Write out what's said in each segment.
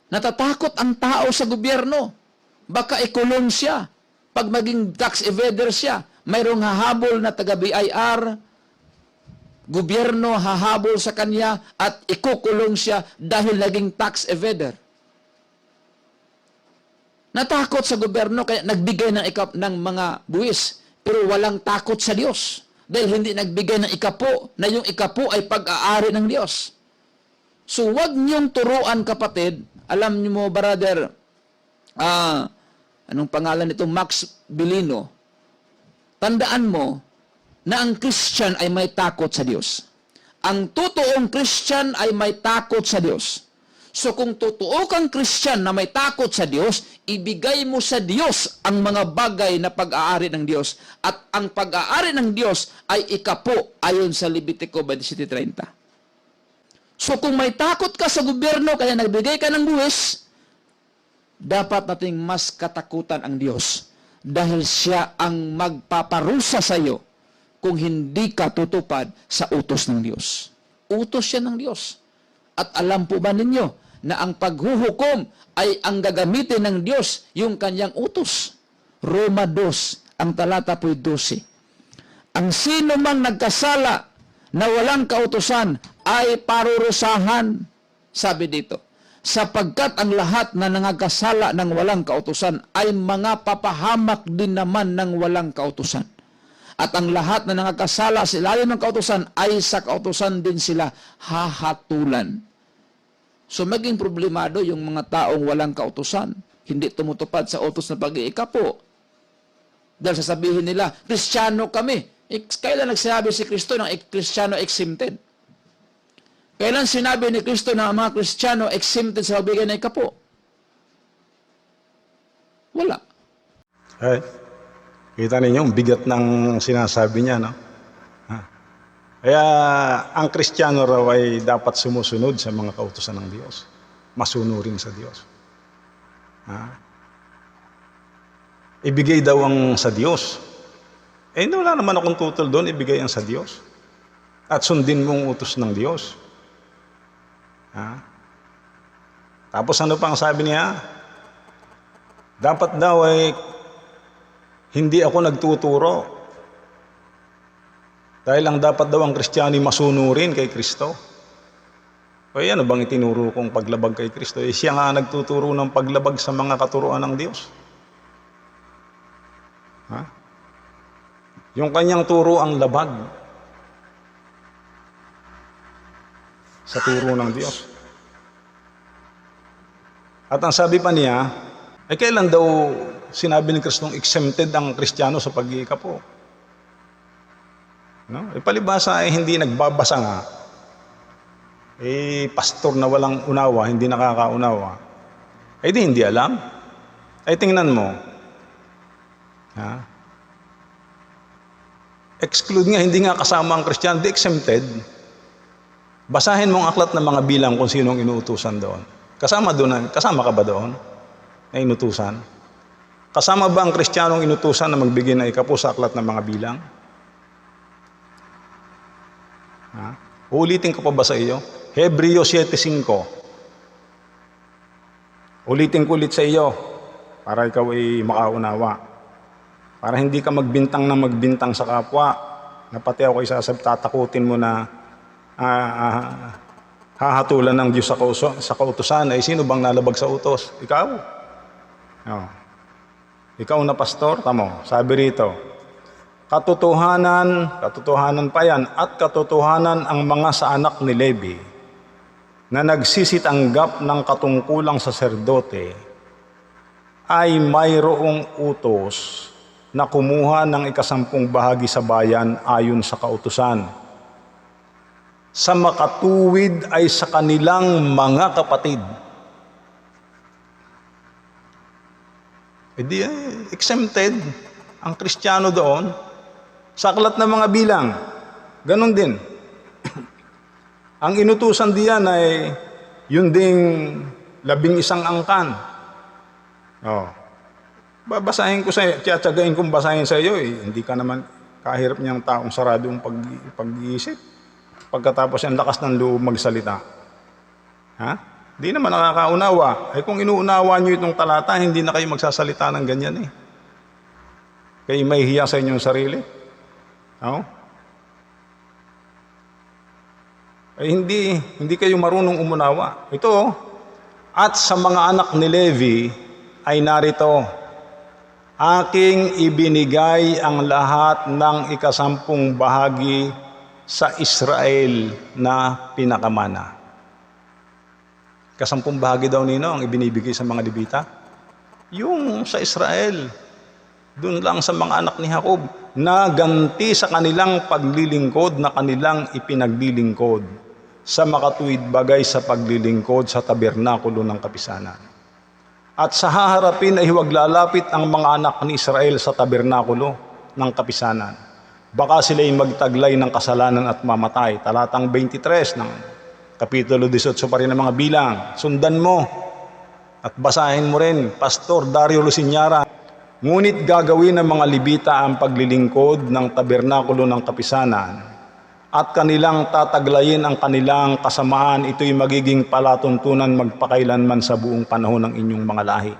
Natatakot ang tao sa gobyerno. Baka ikulong siya. Pag maging tax evader siya, mayroong hahabol na taga-BIR, gobyerno hahabol sa kanya at ikukulong siya dahil naging tax evader. Natakot sa gobyerno kaya nagbigay ng mga buwis, pero walang takot sa Diyos. Dahil hindi nagbigay ng ikapo, na yung ikapo ay pag-aari ng Diyos. So, wag niyong turuan, kapatid. Alam niyo mo, brother, anong pangalan nito? Max Bilino. Tandaan mo na ang Christian ay may takot sa Diyos. Ang totoong Christian ay may takot sa Diyos. So kung totoo kang Christian na may takot sa Diyos, ibigay mo sa Diyos ang mga bagay na pag-aari ng Diyos. At ang pag-aari ng Diyos ay ikapo ayon sa Levitico 27:30. So kung may takot ka sa gobyerno kaya nagbigay ka ng buwis, dapat nating mas katakutan ang Diyos dahil siya ang magpaparusa sa iyo kung hindi ka tutupad sa utos ng Diyos. Utos siya ng Diyos. At alam po ba ninyo na ang paghuhukom ay ang gagamitin ng Diyos yung kanyang utos? Roma 2, ang talata po'y 12. Ang sino mang nagkasala na walang kautusan ay parurusahan, sabi dito, sapagkat ang lahat na nangagkasala ng walang kautusan ay mga papahamak din naman ng walang kautusan. At ang lahat na nangagkasala sa ilalim ng kautusan ay sa kautusan din sila hahatulan. So maging problemado yung mga taong walang kautusan, hindi tumutupad sa utos ng pag-iikapo. Dahil sasabihin nila, Kristiyano kami. Kailan nagsabi si Kristo ng Kristiyano exempted? Kailan sinabi ni Kristo na ang mga Kristiyano exempted sa pagbigay ng ikapo? Wala. Ay, kita ninyo, ang bigat ng sinasabi niya, no? Kaya ang Kristiyano raw ay dapat sumusunod sa mga kautusan ng Diyos. Masunurin sa Diyos. Ibigay daw ang sa Diyos. Wala naman akong tutol doon, ibigay ang sa Diyos. At sundin mong utos ng Diyos. Tapos ano pang sabi niya? Dapat daw ay hindi ako nagtuturo. Dahil ang dapat daw ang Kristiyano ay masunurin kay Kristo. Kaya ano bang itinuro kong paglabag kay Kristo? Siya nga nagtuturo ng paglabag sa mga katuruan ng Diyos. Yung kanyang turo ang labag sa turo ng Diyos. At ang sabi pa niya, kailan daw sinabi ni Kristong exempted ang Kristiyano sa pag-iikapo? No? Palibasa ay hindi nagbabasa nga. Pastor na walang unawa, hindi nakakaunawa. Di hindi alam. Tingnan mo. Exclude nga, hindi nga kasama ang Kristiyano, di exempted. Basahin mo ang aklat ng mga bilang kung sinong inuutusan doon. Kasama ka ba doon na inutusan? Kasama ba ang Kristiyanong inutusan na magbigay ng ikapo sa aklat ng mga bilang? Ulitin ko pa ba sa iyo? Hebreo 7:5. Ulitin ko ulit sa iyo para ikaw ay makaunawa. Para hindi ka magbintang sa kapwa na pati ako tatakutin mo na hahatulan ng Diyos sa kautusan. Sino bang nalabag sa utos? Ikaw. Ikaw na pastor, tamo, sabi rito, katotohanan pa yan, at katotohanan ang mga sa anak ni Levi na nagsisitanggap ng katungkulang saserdote ay mayroong utos na kumuha ng 10 bahagi sa bayan ayon sa kautusan. Sa makatuwid ay sa kanilang mga kapatid. Exempted ang Kristiyano doon. Sa aklat ng mga bilang, ganon din. Ang inutusan diyan ay yun ding 11 angkan. Babasahin ko sa iyo, tiyatiyagain kong basahin sa iyo. Hindi ka naman kahirap niyang taong sarado ang pag-iisip. Pagkatapos ang lakas ng loob magsalita. Di naman nakakaunawa. Eh kung inuunawa nyo itong talata, hindi na kayo magsasalita ng ganyan eh. Kayo may hiya sa inyong sarili. No? Eh hindi kayo marunong umunawa. Ito, at sa mga anak ni Levi ay narito, aking ibinigay ang lahat ng 10 bahagi sa Israel na pinakamana. 10 bahagi daw nino ang ibinibigay sa mga Levita. Yung sa Israel, doon lang sa mga anak ni Jacob, na ganti sa kanilang paglilingkod na kanilang ipinaglilingkod sa makatuwid bagay sa paglilingkod sa tabernakulo ng kapisanan. At sa haharapin ay huwag lalapit ang mga anak ni Israel sa tabernakulo ng kapisanan. Baka sila'y magtaglay ng kasalanan at mamatay. Talatang 23 ng Kapitulo 18 pa rin ng mga bilang. Sundan mo at basahin mo rin, Pastor Dario Luciñara. Ngunit gagawin ng mga Levita ang paglilingkod ng tabernakulo ng kapisanan at kanilang tataglayin ang kanilang kasamaan. Ito'y magiging palatuntunan magpakailanman sa buong panahon ng inyong mga lahi.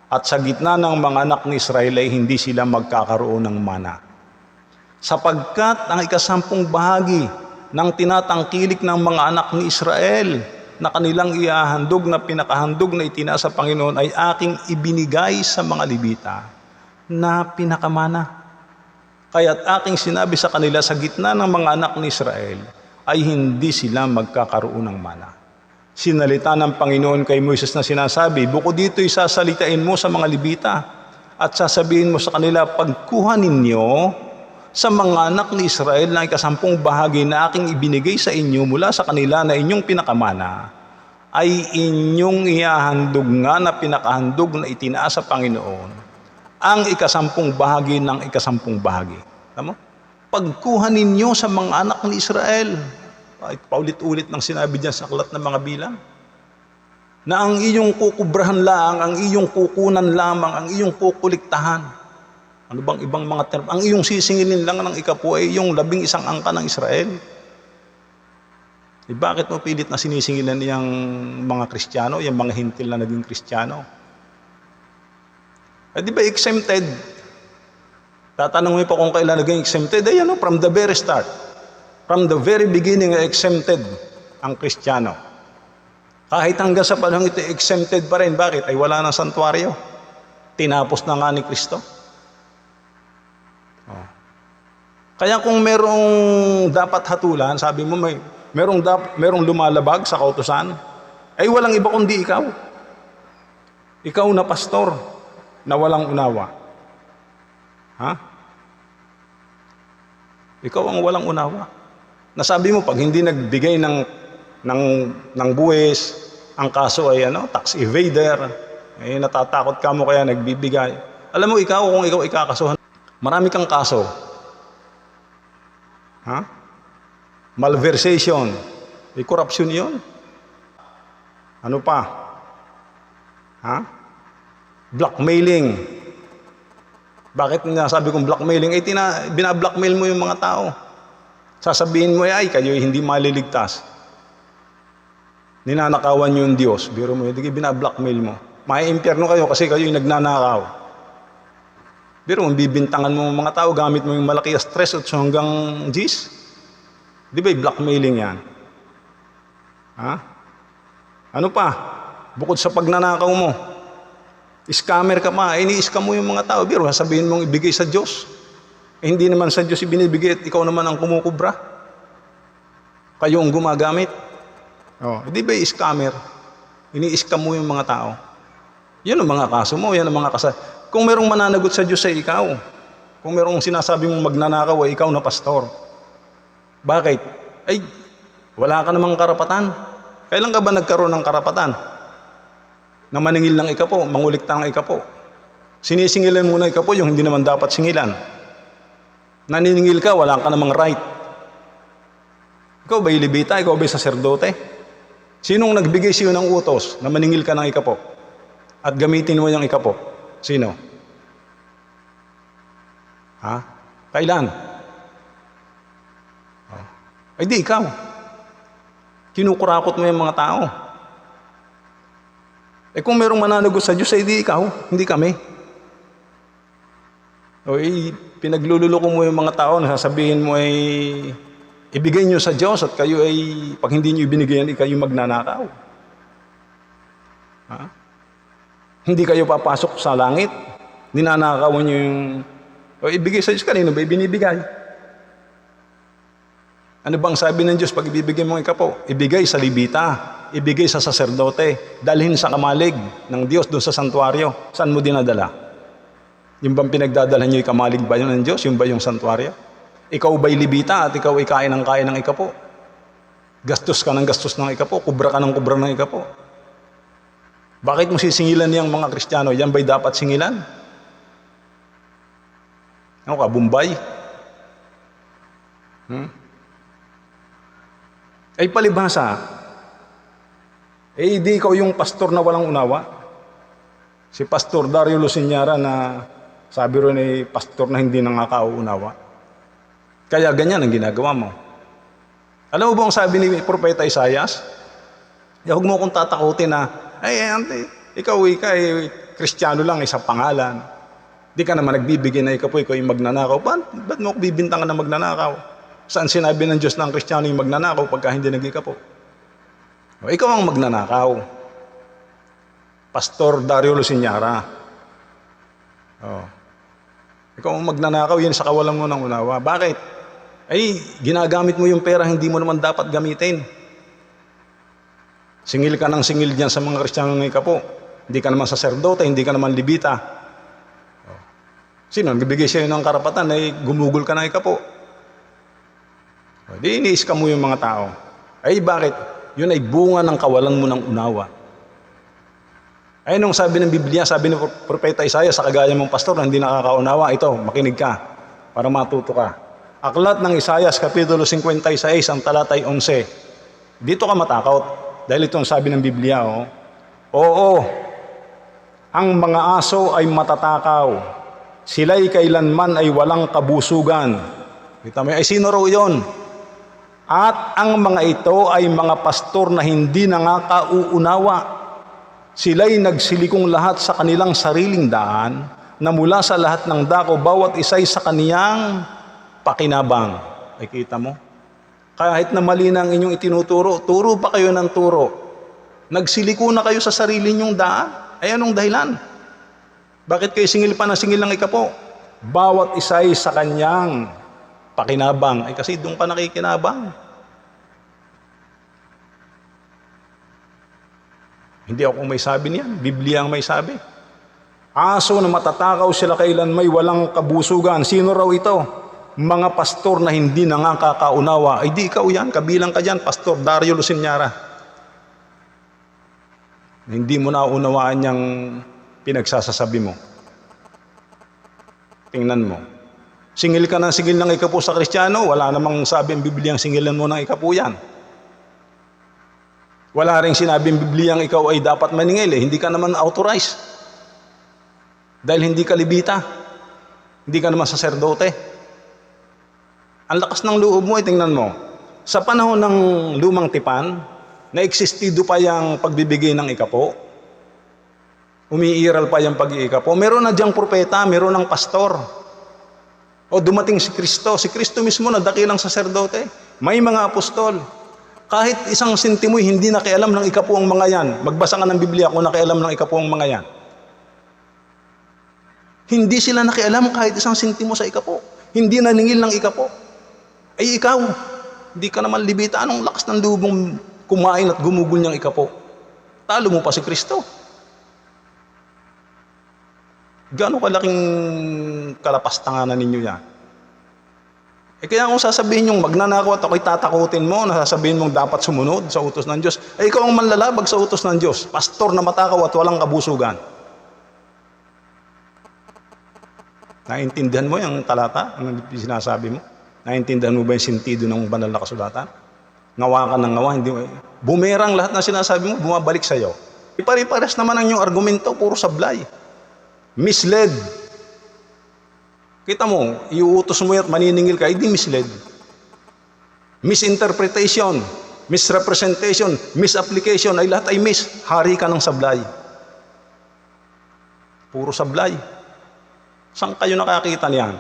At sa gitna ng mga anak ni Israel ay hindi sila magkakaroon ng mana. Sapagkat ang 10 bahagi ng tinatangkilik ng mga anak ni Israel na kanilang iahandog na pinakahandog na itinaas sa Panginoon ay aking ibinigay sa mga Levita na pinakamana. Kaya't aking sinabi sa kanila sa gitna ng mga anak ni Israel ay hindi sila magkakaroon ng mana. Sinalita ng Panginoon kay Moises na sinasabi, bukod dito'y sasalitain mo sa mga Levita at sasabihin mo sa kanila, pagkuha ninyo sa mga anak ni Israel na 10 bahagi na aking ibinigay sa inyo mula sa kanila na inyong pinakamana, ay inyong iahandog nga na pinakahandog na itinaas sa Panginoon ang 10 bahagi ng 10 bahagi. Tama? Pagkuha ninyo sa mga anak ni Israel, ay paulit-ulit ng sinabi diyan sa aklat ng mga bilang, na ang iyong kukubrahan lang, ang iyong kukunan lamang, ang iyong kukuliktahan. Ano bang ibang mga term? Ang iyong sisingilin lang ng 10 ay yung 11 angka ng Israel. Bakit mo pilit na sinisingilan yung mga Kristiyano, yung mga hintil na naging Kristiyano? Di ba exempted? Tatanong mo pa kung kailan naging exempted? Ay from the very start. From the very beginning, exempted ang Kristiyano. Kahit hanggang sa panahon ito, exempted pa rin. Bakit? Ay wala ng santuaryo. Tinapos na nga ni Kristo. Kaya kung merong dapat hatulan, sabi mo merong lumalabag sa kautusan, ay walang iba kundi ikaw. Ikaw na pastor na walang unawa. Ha? Ikaw ang walang unawa. Nasabi mo pag hindi nagbigay ng buwis, ang kaso ay tax evader, ay natatakot ka mo kaya nagbibigay. Alam mo ikaw kung ikaw ikakasuhan, marami kang kaso. Ha? Malversation. Corruption yun. Ano pa? Ha? Blackmailing. Bakit nasabi kong blackmailing? Binablackmail mo yung mga tao. Sasabihin mo, ay kayo hindi maliligtas. Ninanakawan nyo yung Diyos. Biro mo, hindi binablackmail mo. Mai-impyerno kayo kasi kayo yung nagnanakaw. Pero kung bibintangan mo mga tao, gamit mo yung malaki stress at hanggang G's, di ba blackmailing yan? Ha? Ano pa? Bukod sa pagnanakaw mo, scammer ka pa, ini-scam mo yung mga tao, pero sabihin mong ibigay sa Diyos. Hindi naman sa Diyos ibinibigay at ikaw naman ang kumukubra. Kayo ang gumagamit. Di ba scammer? Ini-scam mo yung mga tao. Yan ang mga kaso mo, yan ang mga Kung merong mananagot sa Diyos ay ikaw. Kung merong sinasabi mong magnanakaw ay ikaw na pastor. Bakit? Ay, wala ka namang karapatan. Kailan ka ba nagkaroon ng karapatan? Na maningil ng ikapo, mangulikta ng ikapo. Sinisingilan mo na ikapo yung hindi naman dapat singilan. Naniningil ka, wala ka namang right. Ikaw ba'y Levita? Ikaw ba'y saserdote? Sinong nagbigay sa'yo ng utos na maningil ka ng ikapo? At gamitin mo yung ikapo? Sino? Ha? Kailan? Ay di ikaw. Kinukurakot mo yung mga tao. Kung merong mananagot sa Diyos, di ikaw, hindi kami. Pinaglululoko mo yung mga tao na sasabihin mo ay ibigay nyo sa Diyos at kayo ay pag hindi nyo ibinigay yan, kayo magnanakaw. Ha? Hindi kayo papasok sa langit. Ninanakawan nyo yung ibigay sa Diyos, kanino ba ibinibigay? Ano bang sabi ng Diyos pag ibibigay mo ang ikapo? Ibigay sa libita, ibigay sa saserdote, dalhin sa kamalig ng Diyos doon sa santuaryo. Saan mo dinadala? Yung bang pinagdadalhan nyo, kamalig ba yun ng Diyos? Yung ba yung santuaryo? Ikaw ba'y libita at ikaw ay kain ng ikapo? Gastos ka ng gastos ng ikapo, kubra ka ng kubra ng ikapo. Bakit mo sisingilan niyang mga Kristiyano? Yan ba'y dapat singilan? Ano ka, Bombay? Ay palibhasa, di ikaw yung pastor na walang unawa. Si Pastor Dario Luciñara na sabi ron ay pastor na hindi nangakauunawa. Kaya ganyan ang ginagawa mo. Alam mo ba ang sabi ni Propeta Isaias? Huwag mo akong tatakutin na, ikaw Kristiyano lang, isang pangalan. Di ka naman nagbibigay na ikaw ay magnanakaw. Ba't mo bibintangan na magnanakaw? Saan sinabi ng Diyos na ang Kristiyano yung magnanakaw pagka hindi nag-ikapo? Ikaw ang magnanakaw. Pastor Dario Luciñara. Ikaw ang magnanakaw, yan sa kawalan mo ng unawa. Bakit? Ginagamit mo yung pera, hindi mo naman dapat gamitin. Singil ka ng singil dyan sa mga Kristiyano ng ikapo. Hindi ka naman saserdote, hindi ka naman libita. Sino nagbibigay sa'yo ng karapatan ay gumugol ka ng ikapo? Di iniis ka mo yung mga tao. Bakit? Yun ay bunga ng kawalan mo ng unawa. Nung sabi ng Biblia, sabi ng Propeta Isaias sa kagaya mong pastor na hindi nakakaunawa, ito, makinig ka para matuto ka. Aklat ng Isaias, Kapitulo 56, ang talatay 11. Dito ka matakot dahil ito ang sabi ng Biblia. Oo, ang mga aso ay matatakaw. Sila'y kailanman ay walang kabusugan. Kita mo, sino raw yun? At ang mga ito ay mga pastor na hindi nangakauunawa. Sila'y nagsilikong lahat sa kanilang sariling daan, na mula sa lahat ng dako, bawat isa'y sa kaniyang pakinabang. Kita mo? Kahit na mali na ang inyong itinuturo, turo pa kayo ng turo. Nagsiliko na kayo sa sarili ninyong daan. Anong dahilan? Bakit kayo singil pa na singil ng ikapo? Bawat isa'y sa kaniyang pakinabang. Kasi doon ka nakikinabang. Hindi ako may sabi niyan. Biblia ang may sabi. Aso na matatakaw sila kailan may walang kabusugan. Sino raw ito? Mga pastor na hindi nangakaunawa. Di ikaw yan. Kabilang ka dyan, Pastor Dario Luciñara. Hindi mo naunawaan niyang pinagsasasabi mo. Tingnan mo. Singil ka ng singil ng ikapo sa Kristiyano, wala namang sabi ang Biblia ang singilan mo ng ikapo yan. Wala rin sinabi ang Biblia ang ikaw ay dapat maningil. Hindi ka naman authorized. Dahil hindi ka libita. Hindi ka naman saserdote. Ang lakas ng loob mo, tingnan mo. Sa panahon ng lumang tipan, na-existido pa yung pagbibigay ng ikapo. Umiiral pa yung pag-iikapo. Meron na diyang propeta, meron ng pastor. O dumating si Kristo. Si Kristo mismo na dakilang saserdote. May mga apostol. Kahit isang sentimo'y hindi nakialam ng ikapo ang mga yan. Magbasa ka ng Biblia kung nakialam ng ikapo ang mga yan. Hindi sila nakialam kahit isang sentimo sa ikapo. Hindi naningil ng ikapo. Ikaw, hindi ka naman libita. Anong lakas ng lubong kumain at gumugol niyang ikapo? Talo mo pa si Kristo. Gaano kalaking kalapastanganan ninyo yan? Kaya kung sasabihin yung magnanakaw at ako'y tatakutin mo, nasasabihin mong dapat sumunod sa utos ng Diyos, ikaw ang manlalabag sa utos ng Diyos. Pastor na matakaw at walang kabusugan. Naintindihan mo yung talata? Ang sinasabi mo? Naintindihan mo ba yung sentido ng banal na kasulatan? Ngawa ka ng ngawa, hindi mo. Bumerang lahat na sinasabi mo, bumabalik sa'yo. Ipare-pares naman ang iyong argumento, puro sablay. Misled. Kita mo, iuutos mo at maniningil ka, hindi misled. Misinterpretation, misrepresentation, misapplication, ay lahat ay mis. Hari ka ng sablay. Puro sablay. Saan kayo nakakita niyan?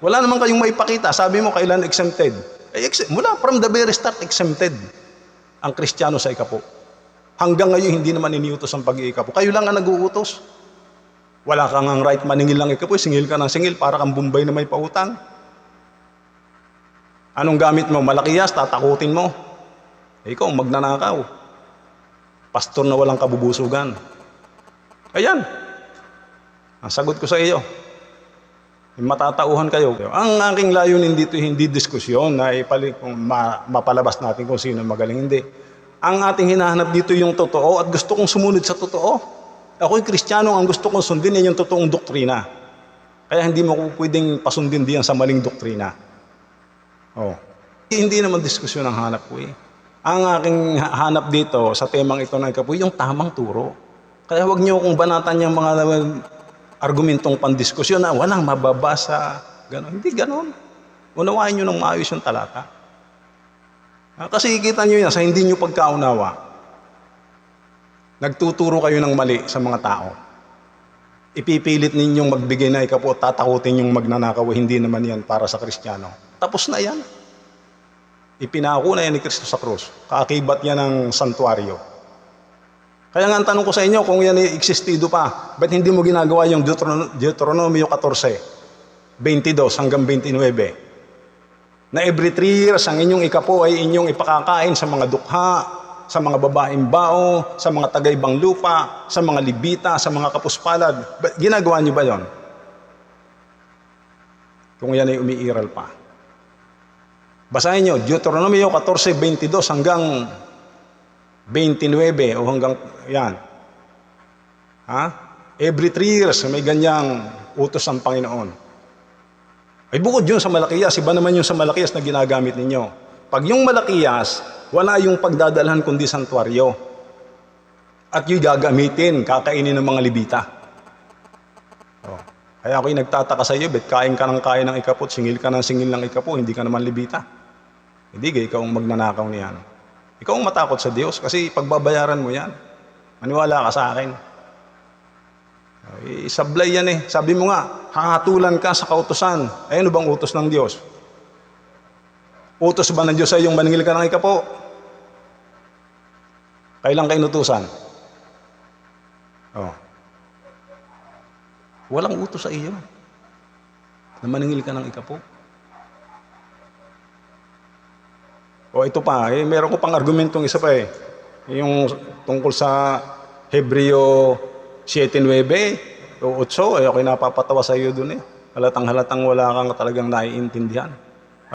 Wala naman kayong maipakita. Sabi mo, kailan exempted? Mula from the very start, exempted ang Kristiyano sa ikapo. Hanggang ngayon, hindi naman iniutos ang pag-iikapo. Kayo lang ang nag-uutos. Wala kang ang right maningil lang ikapo, singil ka ng singil, para kang Bombay na may pautang. Anong gamit mo? Malakiyas, tatakutin mo. Ikaw, magnanakaw. Pastor na walang kabubusugan. Ayan. Ang sagot ko sa iyo. Matatauhan kayo. Ang aking layunin dito, hindi diskusyon na mapalabas natin kung sino magaling, hindi. Ang ating hinahanap dito yung totoo at gusto kong sumunod sa totoo. Ako'y Kristiyano, ang gusto kong sundin yan yung totoong doktrina. Kaya hindi mo pwedeng pasundin diyan sa maling doktrina. Oh. Hindi naman diskusyon ang hanap ko eh. Ang aking hanap dito sa temang ito ng ikapo, yung tamang turo. Kaya huwag niyo kung banatan yung mga argumentong pandiskusyon na walang mababasa. Ganon. Hindi ganon. Unawain niyo ng maayos yung talata. Kasi ikita niyo yan sa hindi niyo pagkaunawa. Nagtuturo kayo ng mali sa mga tao. Ipipilit ninyong magbigay na ikapo, tatakutin yung magnanakaw, hindi naman yan para sa Kristiyano. Tapos na yan. Ipinako na yan ni Kristo sa krus. Kaakibat yan ng santuario. Kaya nga ang tanong ko sa inyo, kung yan existido pa, ba't hindi mo ginagawa yung Deuteronomio 14, 22 hanggang 29? Na every 3 years, ang inyong ikapo ay inyong ipakakain sa mga dukha, sa mga babaeng bao, sa mga tagaibang lupa, sa mga libita, sa mga kapuspalad. Ginagawa niyo ba yon? Kung yan ay umiiral pa. Basahin niyo, Deuteronomio 14, 22 hanggang 29 o hanggang yan. Every 3 years may ganyang utos ang Panginoon. Ay bukod yun sa Malakiyas, iba naman yung sa Malakiyas na ginagamit ninyo. Pag yung Malakiyas, wala yung pagdadalhan kundi santuaryo. At yung gagamitin, kakainin ng mga libita. Kaya ako'y nagtataka sa iyo, bet kain ka ng kain ng ikapo, singil ka ng singil ng ikapo, hindi ka naman libita. Hindi, ikaw ang magnanakaw niyan. Ikaw ang matakot sa Diyos kasi pagbabayaran mo yan. Maniwala ka sa akin. Sablay yan eh. Sabi mo nga, hahatulan ka sa kautusan. Ano bang utos ng Diyos? Utos ba ng Diyos ay yung maningil ka ng ikapo? Kailan ka inutusan? Walang utos sa iyo na maningil ka ng ikapo. Ito pa, meron ko pang argumentong isa pa eh. Yung tungkol sa Hebreo 7:9 o 8, ako'y napapatawa sa iyo dun eh. Halatang wala kang talagang naiintindihan.